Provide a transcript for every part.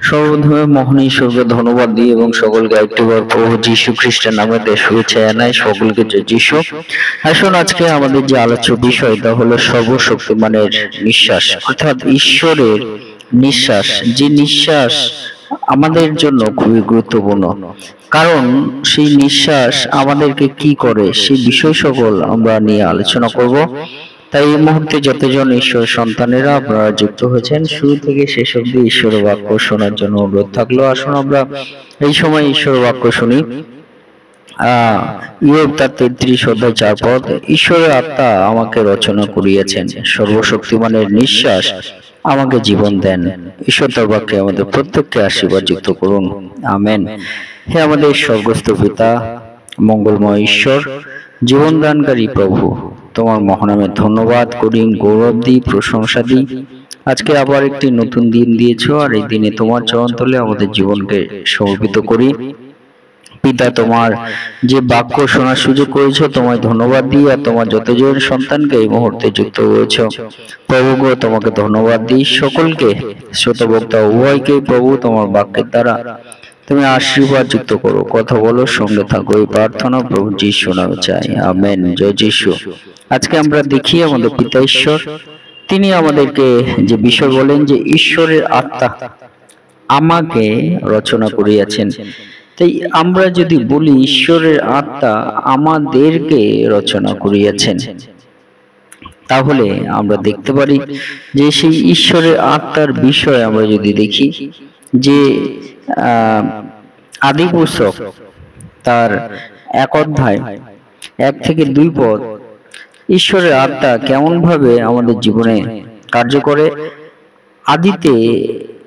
সর্বপ্রথমে মহান ঈশ্বরকে ধন্যবাদ দিই এবং সকলকে একটিবার প্রভু যীশু খ্রিস্টের নামে শুভেচ্ছা জানাই সকলকে। জয় যীশু। আসুন আজকে আমাদের যে আলোচ্য বিষয় তা হলো সর্বশক্তিমানের নিঃশ্বাস, অর্থাৎ ঈশ্বরের নিঃশ্বাস। যে নিঃশ্বাস আমাদের জন্য খুবই গুরুত্বপূর্ণ, কারণ সেই নিঃশ্বাস আমাদেরকে কি করে সেই বিষয় সকল আমরা নিয়ে আলোচনা করব। তাই এই মুহূর্তে যতজন ঈশ্বর সন্তানেরা আপনারা যুক্ত হয়েছেন, শুরু থেকে শেষ অবধি ঈশ্বরের বাক্য শোনার জন্য অনুরোধ থাকলো। আসুন আমরা এই সময় ঈশ্বরের বাক্য শুনি। ইয়োব তার 33 অধ্যায় 4 পদ। ঈশ্বরের আত্মা আমাকে রচনা করিয়াছেন, সর্বশক্তিমানের নিঃশ্বাস আমাকে জীবন দেন। ঈশ্বর তার বাক্যে আমাদের প্রত্যেককে আশীর্বাদ যুক্ত করুন, আমেন। হে আমাদের স্বর্গস্থ পিতা, মঙ্গলময় ঈশ্বর, জীবন দানকারী প্রভু, তোমার মহানামে ধন্যবাদ করি, গৌরব দিই, প্রশংসা দিই। আজকে আবার একটি নতুন দিন দিয়েছো, আর এই দিনে তোমার চরণতলে আমাদের জীবনকে সমর্পিত করি। পিতা, তোমার যে বাক্য শোনার সুযোগ করেছো তোমায় ধন্যবাদ দিই, আর তোমার যতজন সন্তানকে এই মুহূর্তে যুক্ত করেছো প্রভু গো, তোমাকে ধন্যবাদ দিই। সকলকে, শ্রোতা বক্তা উভয়কে প্রভু তোমার বাক্যের দ্বারা তুমি আশীর্বাদ যুক্ত করো। কথা বলো, সঙ্গে থাকো, এই প্রার্থনা প্রভু যীশু নামে চাই, আমেন। জয় যীশু। আজকে আমরা দেখি আমাদের পিতা ঈশ্বর, তিনি আমাদেরকে যে বিষয় বলেন যে ঈশ্বরের আত্মা আমাকে রচনা করিয়াছেন। তাই আমরা যদি বলি ঈশ্বরের আত্মা আমাদেরকে রচনা করিয়াছেন, তাহলে আমরা দেখতে পারি যে সেই ঈশ্বরের আত্মার বিষয় আমরা যদি দেখি যে আদি পুস্তক তার 1 অধ্যায় 1 থেকে 2 পদ ঈশ্বরের আত্মা কেমন ভাবে আমাদের জীবনে কার্য করে। আদিতে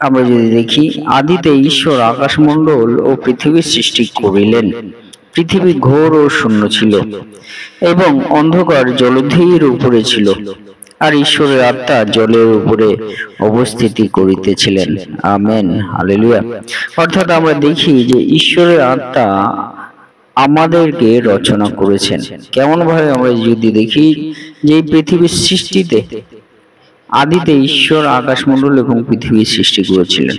আমরা যদি দেখি, আদিতে ঈশ্বর আকাশমণ্ডল ও পৃথিবীর সৃষ্টি করিলেন। পৃথিবী ঘোর ও শূন্য ছিল এবং অন্ধকার জলধির উপরে ছিল, আর ঈশ্বরের আত্মা জলের উপরে অবস্থিতি করিতেছিলেন, আমেন, হালেলুয়া। অর্থাৎ আমরা দেখি যে ঈশ্বরের আত্মা আমাদেরকে রচনা করেছেন। কেমন ভাবে আমরা যদি দেখি যে পৃথিবীর সৃষ্টিতে আদিতে ঈশ্বর আকাশমণ্ডল এবং পৃথিবীর সৃষ্টি করেছিলেন,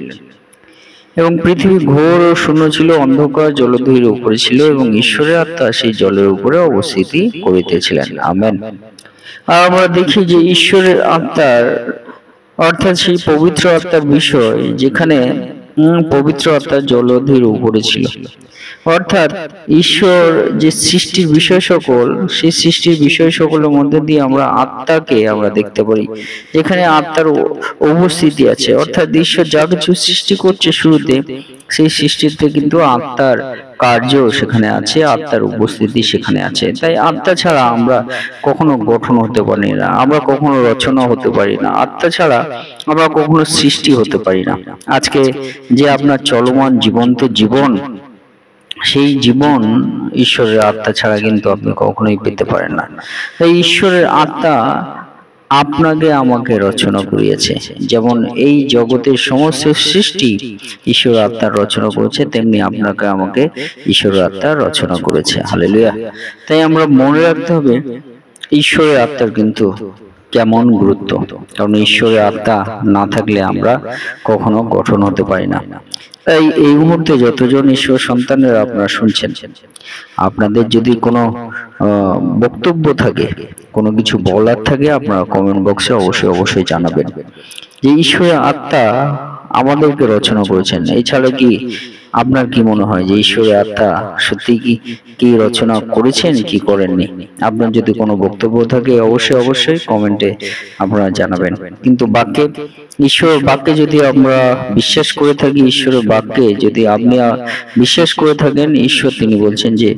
এবং পৃথিবী ঘোর ও শূন্য ছিল, অন্ধকার জলধির উপরে ছিল, এবং ঈশ্বরের আত্মা সেই জলের উপরে অবস্থিতি করিতেছিলেন, আমেন। আর আমরা দেখি যে ঈশ্বরের আত্মার অর্থাৎ সেই পবিত্র আত্মার বিষয়, যেখানে পবিত্র আত্মা জলধির উপরে ছিল, অর্থাৎ ঈশ্বর যে সৃষ্টির বিষয় সকল, সেই সৃষ্টির বিষয় সকলের মধ্যে দিয়ে আমরা আত্মাকে আমরা দেখতে পারি, যেখানে আত্মার উপস্থিতি আছে। অর্থাৎ ঈশ্বর যা কিছু সৃষ্টি করছে শুরুতে, সেই সৃষ্টিতে কিন্তু আত্মার কার্য সেখানে আছে, আত্মার উপস্থিতি সেখানে আছে। তাই আত্মা ছাড়া আমরা কখনো গঠন হতে পারি না, আমরা কখনো রচনা হতে পারি না, আত্মা ছাড়া আমরা কখনো সৃষ্টি হতে পারি না। আজকে যে আপনার চলমান জীবন্ত জীবন, সেই জীবন ঈশ্বরের আত্মা ছাড়া কিন্তু আপনি কখনোই পেতে পারেন না। তাই ঈশ্বরের আত্মা আপনাকে আমাকে রচনা করিয়েছে। যেমন এই জগতের সমস্ত সৃষ্টি ঈশ্বরের আত্মার রচনা করেছে, তেমনি আপনাকে আমাকে ঈশ্বরের আত্মা রচনা করেছে, হালেলুয়া। তাই আমরা মনে রাখতে হবে ঈশ্বরের আত্মার কিন্তু কেমন গুরুত্ব, কারণ ঈশ্বরের আত্মা না থাকলে আমরা কখনো গঠন হতে পারি না। তাই এই মুহূর্তে যতজন ঈশ্বর সন্তানেরা আপনারা শুনছেন, আপনাদের যদি কোনো বক্তব্য থাকে, কোনো কিছু বলার থাকে, আপনারা কমেন্ট বক্সে অবশ্যই জানাবেন যে ঈশ্বরের আত্মা আমাদেরকে রচনা করেছেন। এছাড়া কি আপনার কি মনে হয় যে ঈশ্বরের আত্মা সত্যি কি রচনা করেছেন কি করেননি? আপনার যদি কোনো বক্তব্য থাকে অবশ্যই কমেন্টে আপনারা জানাবেন। কিন্তু ঈশ্বর বাক্যে যদি আমরা বিশ্বাস করে থাকি, ঈশ্বরের বাক্যে যদি আপনি বিশ্বাস করে থাকেন, ঈশ্বর তিনি বলছেন যে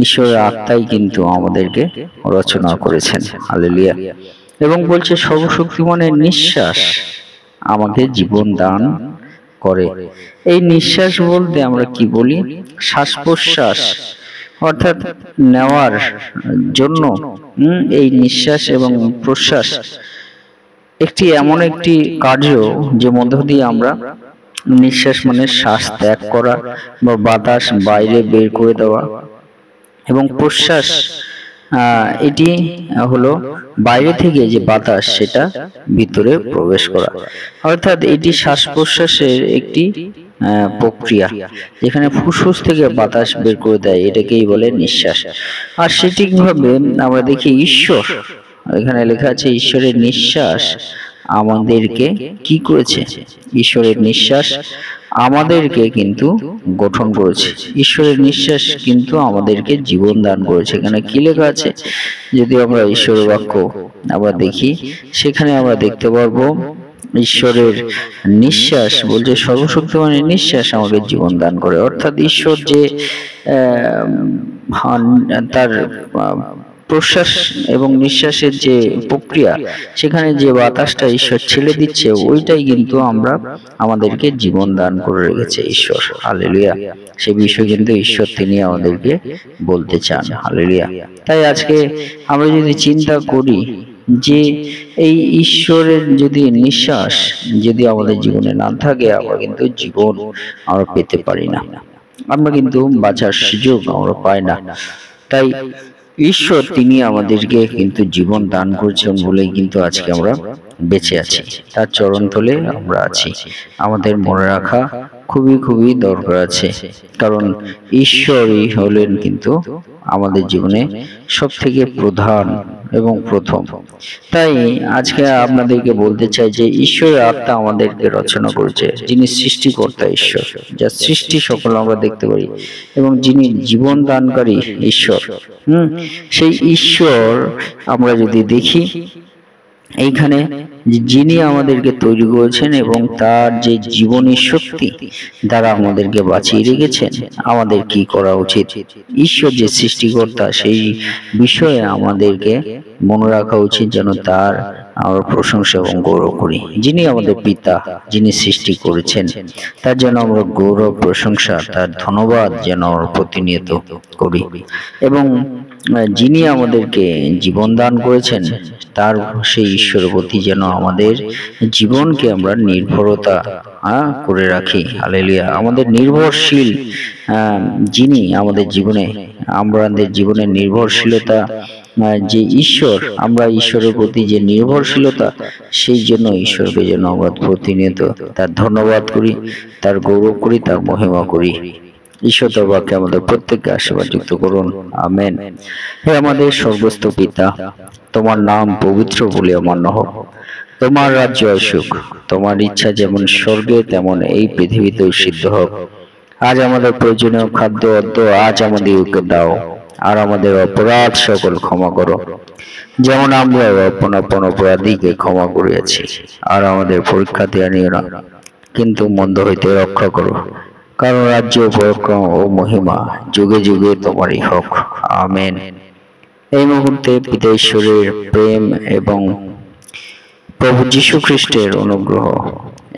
ঈশ্বরের আত্মাই কিন্তু আমাদেরকে রচনা করেছেন, হালেলুয়া। এবং বলছে সর্বশক্তিমানের নিঃশ্বাস আমাকে জীবন দান করে। এই নিঃশ্বাস বলতে আমরা কি বলি? শ্বাস প্রশ্বাস, অর্থাৎ নেওয়ার জন্য এই নিঃশ্বাস এবং প্রশ্বাস এমন একটি কার্য যে মধ্য দিয়ে আমরা নিঃশ্বাস মানে শ্বাস ত্যাগ করা বা বাতাস বাইরে বের করে দেওয়া, এবং প্রশ্বাস এটি হলো বাইরে থেকে যে বাতাস সেটা ভিতরে প্রবেশ করা। অর্থাৎ এটি শ্বাস প্রশ্বাসের একটি প্রক্রিয়া, যেখানে ফুসফুস থেকে বাতাস বের করে দেয়, এটাকেই বলে নিঃশ্বাস। আর সঠিকভাবে আমরা দেখি ঈশ্বর, এখানে লেখা আছে ঈশ্বরের নিঃশ্বাস আমাদেরকে কি করেছে? ঈশ্বরের নিঃশ্বাস আমাদেরকে কিন্তু গঠন করেছে। ঈশ্বরের নিঃশ্বাস কিন্তু আমাদেরকে জীবন দান করেছে। এখানে কি লেখা আছে? যদি আমরা ঈশ্বরের বাক্য আমরা দেখি, সেখানে আমরা দেখতে পারবো ঈশ্বরের নিঃশ্বাস বলছে সর্বশক্তিমানের নিঃশ্বাস আমাকে জীবন দান করে। অর্থাৎ ঈশ্বর যে তার প্রশ্বাস এবং নিঃশ্বাসের যে প্রক্রিয়া, সেখানে যে বাতাসটা ঈশ্বর ছেড়ে দিচ্ছে, ওইটাই কিন্তু আমাদেরকে জীবন দান করে রেখেছে ঈশ্বর। হালেলুয়া। সেই বিষয় কিন্তু ঈশ্বর তিনি আমাদেরকে বলতে চান। হালেলুয়া। তাই আজকে আমরা যদি চিন্তা করি যে এই ঈশ্বরের যদি নিঃশ্বাস যদি আমাদের জীবনে না থাকে, আমরা কিন্তু জীবন আমরা পেতে পারি না, আমরা কিন্তু বাঁচার সুযোগ আমরা পাই না। তাই ঈশ্বর তিনি আমাদেরকে কিন্তু জীবন দান করছেন বলেই কিন্তু আজকে আমরা বেঁচে আছি, তার চরণতলে আমরা আছি। আমাদের মনে রাখা খুবই খুবই দরকার আছে, কারণ ঈশ্বরই হলেন কিন্তু আমাদের জীবনে সব থেকে প্রধান এবং প্রথম। তাই আজকে আপনাদেরকে বলতে চাই যে ঈশ্বরের আত্মা আমাদেরকে রচনা করেছে, যিনি সৃষ্টিকর্তা ঈশ্বর, যা সৃষ্টি সকল আমরা দেখতে পারি, এবং যিনি জীবন দানকারী ঈশ্বর। সেই ঈশ্বর আমরা যদি দেখি এইখানে, যিনি আমাদেরকে তৈরি করেছেন এবং তার যে জীবনী শক্তি দ্বারা আমাদেরকে বাঁচিয়ে রেখেছেন, আমাদের কি করা উচিত? ঈশ্বর যে সৃষ্টিকর্তা, সেই বিষয়ে আমাদেরকে মনে রাখা উচিত যেন তার আমরা প্রশংসা এবং গৌরব করি। যিনি আমাদের পিতা, যিনি সৃষ্টি করেছেন, তার জন্য আমরা গৌরব প্রশংসা, তার ধন্যবাদ যেন আমরা প্রতিনিয়ত করি। এবং যিনি আমাদেরকে জীবন দান করেছেন, তার সেই ঈশ্বরের প্রতি যেন আমাদের জীবনকে আমরা নির্ভরতা করে রাখি। হালেলুয়া। আমাদের নির্ভরশীল যিনি আমাদের জীবনে, আমাদের জীবনের নির্ভরশীলতা যে ঈশ্বর, আমরা ঈশ্বরের প্রতি যে নির্ভরশীলতা, সেই জন্য ঈশ্বরকে যেন আমরা প্রতিনিয়ত তার ধন্যবাদ করি, তার গৌরব করি, তার মহিমা করি। ঈশ্বর তার বাক্যে আমাদের প্রত্যেককে আশীর্বাদ যুক্ত করুন। আমেন। হে আমাদের স্বর্গস্থ পিতা, তোমার নাম পবিত্র বলিয়া মান্য হোক। তোমার রাজ্য আসুক, তোমার ইচ্ছা যেমন স্বর্গে তেমন এই পৃথিবীতেও সিদ্ধ হোক। আজ আমাদের প্রয়োজনীয় খাদ্য আজ আমাদেরকে দাও, আর আমাদের অপরাধ সকল ক্ষমা করো, যেমন আমরা আপন আপন অপরাধীকে ক্ষমা করিয়াছি। আর আমাদের পরীক্ষাতে আনিও না, কিন্তু মন্দ হইতে রক্ষা করো, কারণ রাজ্য, পরাক্রম ও মহিমা যুগে যুগে তোমারই হোক। আমেন। এই মুহূর্তে পিতা ঈশ্বরের প্রেম এবং প্রভু যীশু খ্রিস্টের অনুগ্রহ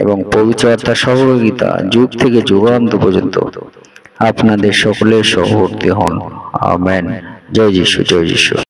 এবং পবিত্র আত্মার সহযোগিতা যুগ থেকে যুগান্ত পর্যন্ত আপনাদের সকলের সহবর্তী হন। আমেন। জয় যীশু, জয় যীশু।